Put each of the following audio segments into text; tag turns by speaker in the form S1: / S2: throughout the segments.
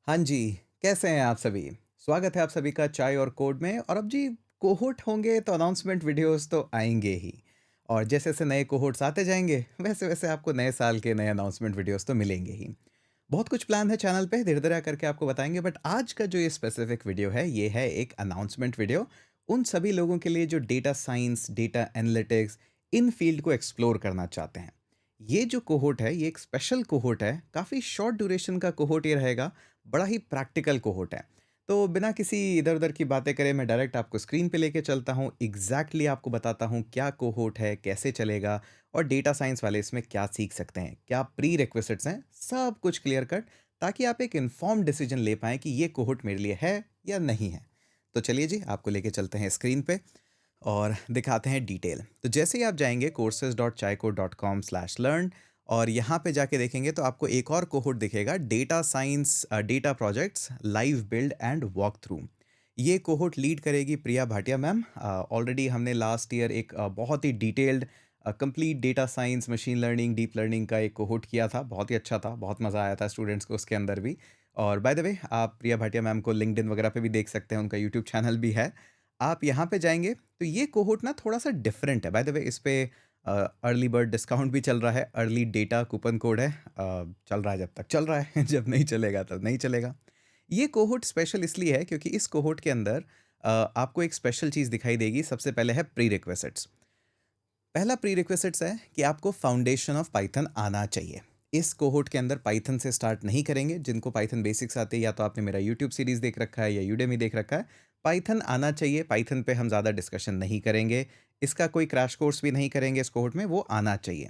S1: हाँ जी, कैसे हैं आप सभी? स्वागत है आप सभी का चाय और कोड में। और अब जी कोहोर्ट होंगे तो अनाउंसमेंट वीडियोज़ तो आएँगे ही। और जैसे-जैसे नए कोहोर्ट्स आते जाएँगे, वैसे-वैसे आपको नए साल के नए अनाउंसमेंट वीडियोज़ तो मिलेंगे ही। बहुत कुछ प्लान है चैनल पे, धीरे-धीरे करके आपको बताएँगे, बट आज का जो ये स्पेसिफिक वीडियो है, ये है एक अनाउंसमेंट वीडियो उन सभी लोगों के लिए जो data science, data analytics in field को एक्सप्लोर करना चाहते हैं। ये जो कोहोर्ट है, ये एक स्पेशल कोहोर्ट है, काफ़ी शॉर्ट ड्यूरेशन का कोहोर्ट ये रहेगा, बड़ा ही प्रैक्टिकल कोहोर्ट है। तो बिना किसी इधर-उधर की बातें करे मैं डायरेक्ट आपको स्क्रीन पे लेके चलता हूँ, एग्ज़ैक्टली आपको बताता हूँ क्या कोहोर्ट है, कैसे चलेगा और डेटा साइंस वाले इसमें क्या सीख सकते हैं, क्या प्री रिक्विजिट्स हैं, सब कुछ क्लियर कट, ताकि आप एक इन्फॉर्म्ड डिसीजन ले पाएँ कि ये कोहोर्ट मेरे लिए है या नहीं है। तो चलिए जी, आपको लेके चलते हैं स्क्रीन पे और दिखाते हैं डिटेल। तो जैसे ही आप जाएँगे courses.chaicode.com/learn और यहाँ पे जाके देखेंगे तो आपको एक और कोहोर्ट दिखेगा, data science data projects live build and walk through. ये कोहोर्ट लीड करेगी प्रिया भाटिया मैम। ऑलरेडी हमने लास्ट ईयर एक बहुत ही detailed complete data science, machine learning, deep learning का एक कोहोर्ट किया था। बहुत ही अच्छा था, बहुत मज़ा आया था स्टूडेंट्स को उसके अंदर भी। और बाय द वे, आप प्रिया भाटिया मैम को लिंक्डइन वगैरह पे भी देख सकते हैं, उनका यूट्यूब चैनल भी है। आप यहाँ पे जाएँगे तो ये कोहोर्ट ना थोड़ा-सा डिफरेंट है। बाय द वे, इस पे अर्ली बर्ड डिस्काउंट भी चल रहा है, अर्ली डेटा कूपन कोड है। चल रहा है जब तक चल रहा है, जब नहीं चलेगा तब नहीं चलेगा। ये कोहोर्ट स्पेशल इसलिए है क्योंकि इस कोहोर्ट के अंदर आपको एक स्पेशल चीज़ दिखाई देगी। सबसे पहले है प्रीरिक्विजिट्स। पहला प्रीरिक्विजिट्स है कि आपको फाउंडेशन ऑफ पाइथन आना चाहिए। इस कोहोर्ट के अंदर पाइथन से स्टार्ट नहीं करेंगे। जिनको पाइथन बेसिक्स आते हैं, या तो आपने मेरा यूट्यूब सीरीज़ देख रखा है या यूडेमी देख रखा है, पाइथन आना चाहिए। पाइथन पे हम ज़्यादा डिस्कशन नहीं करेंगे। इसका कोई क्रैश कोर्स भी नहीं करेंगे इस कोहोर्ट में, वो आना चाहिए।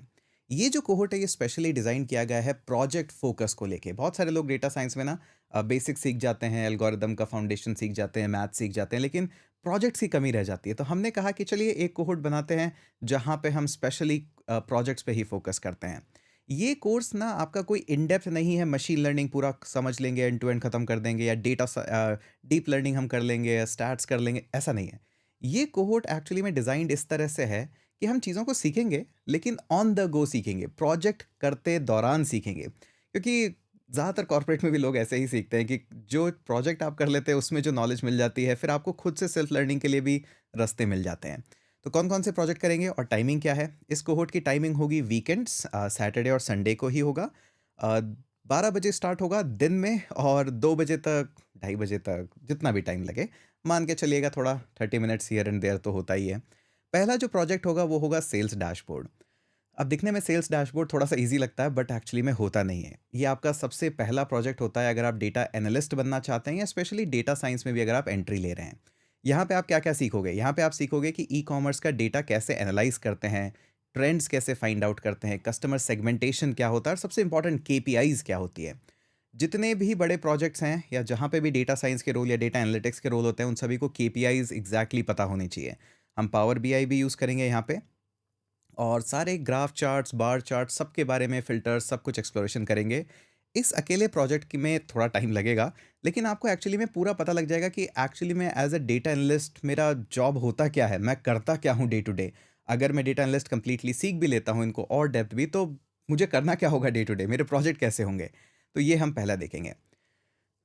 S1: ये जो कोहोर्ट है, ये स्पेशली डिज़ाइन किया गया है प्रोजेक्ट फ़ोकस को लेके। बहुत सारे लोग डेटा साइंस में ना बेसिक सीख जाते हैं, एल्गोरिदम का फाउंडेशन सीख जाते हैं, मैथ सीख जाते हैं, लेकिन प्रोजेक्ट्स की कमी रह जाती है। तो हमने कहा कि चलिए एक कोहोर्ट बनाते हैं जहाँ पे हम स्पेशली प्रोजेक्ट्स पे ही फोकस करते हैं। ये कोर्स ना आपका कोई इन डेप्थ नहीं है, मशीन लर्निंग पूरा समझ लेंगे, एंड टू एंड खत्म कर देंगे, या डीप लर्निंग हम कर लेंगे या स्टैट्स कर लेंगे, ऐसा नहीं है। ये कोहोर्ट एक्चुअली में डिज़ाइन्ड इस तरह से है कि हम चीज़ों को सीखेंगे, लेकिन ऑन द गो सीखेंगे, प्रोजेक्ट करते दौरान सीखेंगे। क्योंकि ज़्यादातर कॉर्पोरेट में भी लोग ऐसे ही सीखते हैं कि जो प्रोजेक्ट आप कर लेते हैं उसमें जो नॉलेज मिल जाती है, फिर आपको खुद से सेल्फ लर्निंग के लिए भी रास्ते मिल जाते हैं। तो कौन-कौन से प्रोजेक्ट करेंगे और टाइमिंग क्या है? इस कोहोर्ट की टाइमिंग होगी वीकेंड्स, सैटरडे और संडे को ही होगा। 12 बजे स्टार्ट होगा दिन में और 2 बजे तक, ढाई बजे तक, जितना भी टाइम लगे। मान के चलिएगा, थोड़ा 30 मिनट्स हियर एंड देयर तो होता ही है। पहला जो प्रोजेक्ट होगा वो होगा सेल्स डैशबोर्ड। अब दिखने में सेल्स डैशबोर्ड थोड़ा-सा ईज़ी लगता है, बट एक्चुअली में होता नहीं है। ये आपका सबसे पहला प्रोजेक्ट होता है अगर आप डेटा एनालिस्ट बनना चाहते हैं, या स्पेशली डेटा साइंस में भी अगर आप एंट्री ले रहे हैं। यहाँ पे आप क्या-क्या सीखोगे? यहाँ पे आप सीखोगे कि ई-कॉमर्स का डेटा कैसे एनालाइज़ करते हैं, ट्रेंड्स कैसे फाइंड आउट करते हैं, कस्टमर सेगमेंटेशन क्या होता है, और सबसे इम्पोर्टेंट केपीआईज़ क्या होती है। जितने भी बड़े प्रोजेक्ट्स हैं या जहाँ पे भी डेटा साइंस के रोल या डेटा एनालिटिक्स के रोल होते हैं, उन सभी को केपीआईज़ एग्ज़ैक्टली पता होनी चाहिए। हम पावर बीआई भी यूज़ करेंगे यहाँ पे, और सारे ग्राफ चार्ट्स, बार चार्ट्स, सबके बारे में फ़िल्टर्स, सब कुछ एक्सप्लोरेशन करेंगे। इस अकेले प्रोजेक्ट की में थोड़ा टाइम लगेगा, लेकिन आपको एक्चुअली में पूरा पता लग जाएगा कि एक्चुअली में एज़ अ डेटा एनालिस्ट मेरा जॉब होता क्या है, मैं करता क्या हूँ डे टू डे। अगर मैं डेटा एनालिस्ट कंप्लीटली सीख भी लेता हूँ इनको और डेप्थ भी, तो मुझे करना क्या होगा डे टू डे, मेरे प्रोजेक्ट कैसे होंगे? तो ये हम पहला देखेंगे।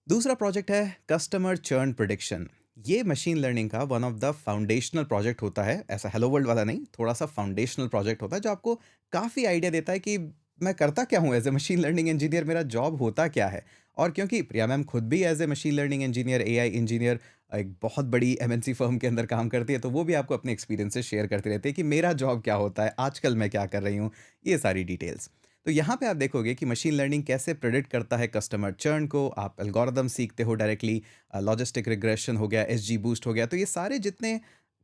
S1: दूसरा प्रोजेक्ट है कस्टमर चर्न प्रिडिक्शन। ये मशीन लर्निंग का one of the foundational project होता है। ऐसा हेलो वर्ल्ड वाला नहीं, थोड़ा-सा फाउंडेशनल प्रोजेक्ट होता है जो आपको काफ़ी आइडिया देता है कि मैं करता क्या हूँ as a machine learning engineer, मेरा जॉब होता क्या है? और क्योंकि प्रिया मैम खुद भी as a machine learning engineer, AI engineer एक बहुत बड़ी एमएनसी फर्म के अंदर काम करती है, तो वो भी आपको अपने एक्सपीरियंसेस शेयर करती रहती है कि मेरा जॉब क्या होता है, आजकल मैं क्या कर रही हूँ, ये सारी डिटेल्स। तो यहाँ पे आप देखोगे कि मशीन लर्निंग कैसे प्रेडिक्ट करता है कस्टमर चर्न को। आप एल्गोरिदम सीखते हो डायरेक्टली, लॉजिस्टिक रिग्रेशन हो गया, एसजी बूस्ट हो गया। तो ये सारे जितने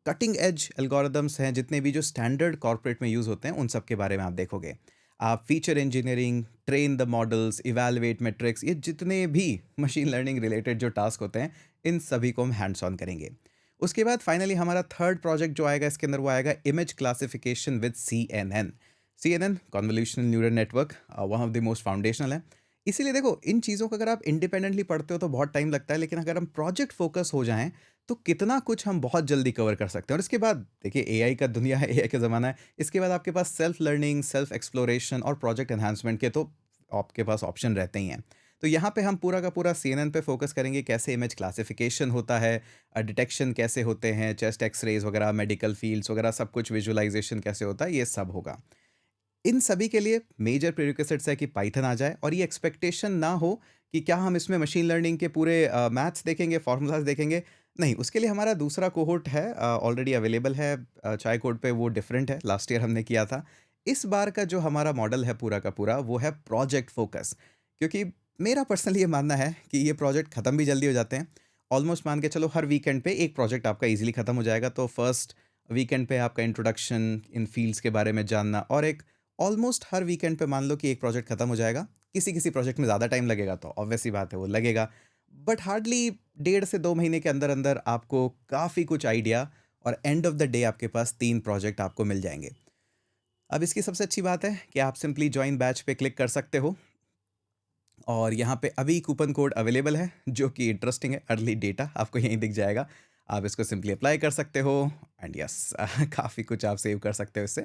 S1: कटिंग एज एल्गोरिदम्स हैं, जितने भी जो स्टैंडर्ड कॉर्पोरेट में यूज़ होते हैं, उन सब के बारे में आप देखोगे। आप feature engineering, train the models, evaluate matrix, ये जितने भी मशीन लर्निंग रिलेटेड जो टास्क होते हैं, इन सभी को हम हैंड्स ऑन करेंगे। उसके बाद फाइनली हमारा थर्ड प्रोजेक्ट जो आएगा इसके अंदर, वो आएगा image classification with CNN. CNN convolutional neural network, one of the most foundational है। इसीलिए देखो, इन चीज़ों को अगर आप इंडिपेंडेंटली पढ़ते हो तो बहुत टाइम लगता है, लेकिन अगर हम प्रोजेक्ट फोकस हो जाएं तो कितना कुछ हम बहुत जल्दी कवर कर सकते हैं। और इसके बाद देखिए, एआई का दुनिया है, एआई का ज़माना है। इसके बाद आपके पास सेल्फ लर्निंग, सेल्फ एक्सप्लोरेशन और प्रोजेक्ट एनहांसमेंट के तो आपके पास ऑप्शन रहते ही हैं। तो यहाँ पे हम पूरा का पूरा सीएनएन पे फ़ोकस करेंगे, कैसे इमेज क्लासिफ़िकेशन होता है, डिटेक्शन कैसे होते हैं, चेस्ट एक्स-रेज़ वगैरह, मेडिकल फ़ील्ड्स वगैरह सब कुछ विजुअलाइज़ेशन कैसे होता है, ये सब होगा। इन सभी के लिए मेजर प्रीरिक्विज़िट्स है कि पाइथन आ जाए और ये एक्सपेक्टेशन ना हो कि क्या हम इसमें मशीन लर्निंग के पूरे मैथ्स देखेंगे, फ़ॉर्मूलाज़ देखेंगे। नहीं, उसके लिए हमारा दूसरा कोहोर्ट है, ऑलरेडी अवेलेबल है, चाय कोड पे, वो डिफरेंट है, लास्ट ईयर हमने किया था। इस बार का जो हमारा मॉडल है पूरा का पूरा, वो है प्रोजेक्ट फ़ोकस, क्योंकि मेरा पर्सनली ये मानना है कि ये प्रोजेक्ट खत्म भी जल्दी हो जाते हैं। ऑलमोस्ट मान के चलो हर वीकेंड पे एक प्रोजेक्ट आपका ईज़िली खत्म हो जाएगा। तो फर्स्ट वीकेंड पे आपका इंट्रोडक्शन इन फ़ील्ड्स के बारे में जानना, और एक ऑलमोस्ट हर वीकेंड पे मान लो कि एक प्रोजेक्ट खत्म हो जाएगा। किसी-किसी प्रोजेक्ट में ज़्यादा टाइम लगेगा तो ऑब्वियस सी बात है वो लगेगा। बट हार्डली 1.5 से 2 महीने के अंदर-अंदर आपको काफ़ी कुछ आइडिया, और एंड ऑफ द डे आपके पास 3 प्रोजेक्ट आपको मिल जाएँगे। अब इसकी सबसे अच्छी बात है कि आप सिंपली जॉइन बैच पे क्लिक कर सकते हो, और यहाँ पे अभी कूपन कोड अवेलेबल है जो कि इंटरेस्टिंग है, अर्ली डेटा आपको यहीं दिख जाएगा। आप इसको सिंपली अप्लाई कर सकते हो, एंड यस काफ़ी कुछ आप सेव कर सकते हो इससे।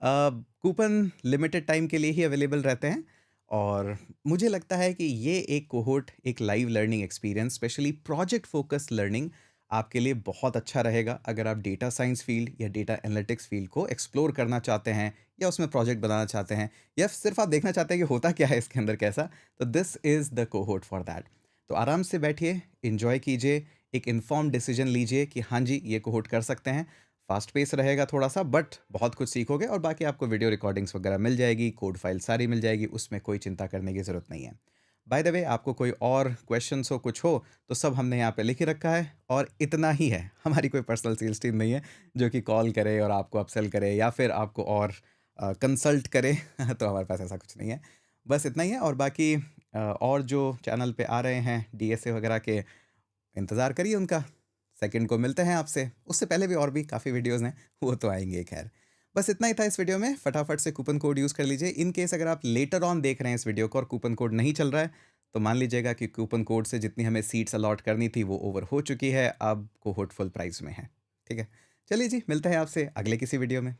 S1: कूपन लिमिटेड टाइम के लिए ही अवेलेबल रहते हैं, और मुझे लगता है कि ये एक कोहोर्ट, एक live learning experience, specially project focus learning आपके लिए बहुत अच्छा रहेगा अगर आप डेटा साइंस फील्ड या डेटा एनालिटिक्स फील्ड को एक्सप्लोर करना चाहते हैं, या उसमें प्रोजेक्ट बनाना चाहते हैं, या सिर्फ आप देखना चाहते हैं कि होता क्या है इसके अंदर कैसा। तो this is the cohort for that. तो आराम से बैठिए, इंजॉय कीजिए, एक इन्फॉर्म डिसीजन लीजिए कि हाँ जी, ये कोहोर्ट कर सकते हैं। फास्ट पेस रहेगा थोड़ा-सा, बट बहुत कुछ सीखोगे, और बाकी आपको वीडियो रिकॉर्डिंग्स वगैरह मिल जाएगी, कोड फाइल सारी मिल जाएगी, उसमें कोई चिंता करने की ज़रूरत नहीं है। बाय द वे, आपको कोई और क्वेश्चन्स हो, कुछ हो, तो सब हमने यहाँ पे लिख ही रखा है, और इतना ही है। हमारी कोई पर्सनल सेल्स टीम नहीं है जो कि कॉल करे और आपको अपसेल करे या फिर आपको और कंसल्ट करे तो हमारे पास ऐसा कुछ नहीं है। बस इतना ही है, और बाकी और जो चैनल पे आ रहे हैं डीएसए वगैरह के, इंतज़ार करिए उनका। सेकंड को मिलते हैं आपसे। उससे पहले भी और भी काफ़ी वीडियोज़ हैं, वो तो आएँगे खैर। बस इतना ही था इस वीडियो में, फटाफट से कूपन कोड यूज़ कर लीजिए। इन केस अगर आप लेटर ऑन देख रहे हैं इस वीडियो को और कूपन कोड नहीं चल रहा है, तो मान लीजिएगा कि कूपन कोड से जितनी हमें सीट्स अलॉट करनी थी वो ओवर हो चुकी है, अब कोहोर्ट फुल प्राइस में है। ठीक है? चलिए जी, मिलते हैं आपसे अगले किसी वीडियो में।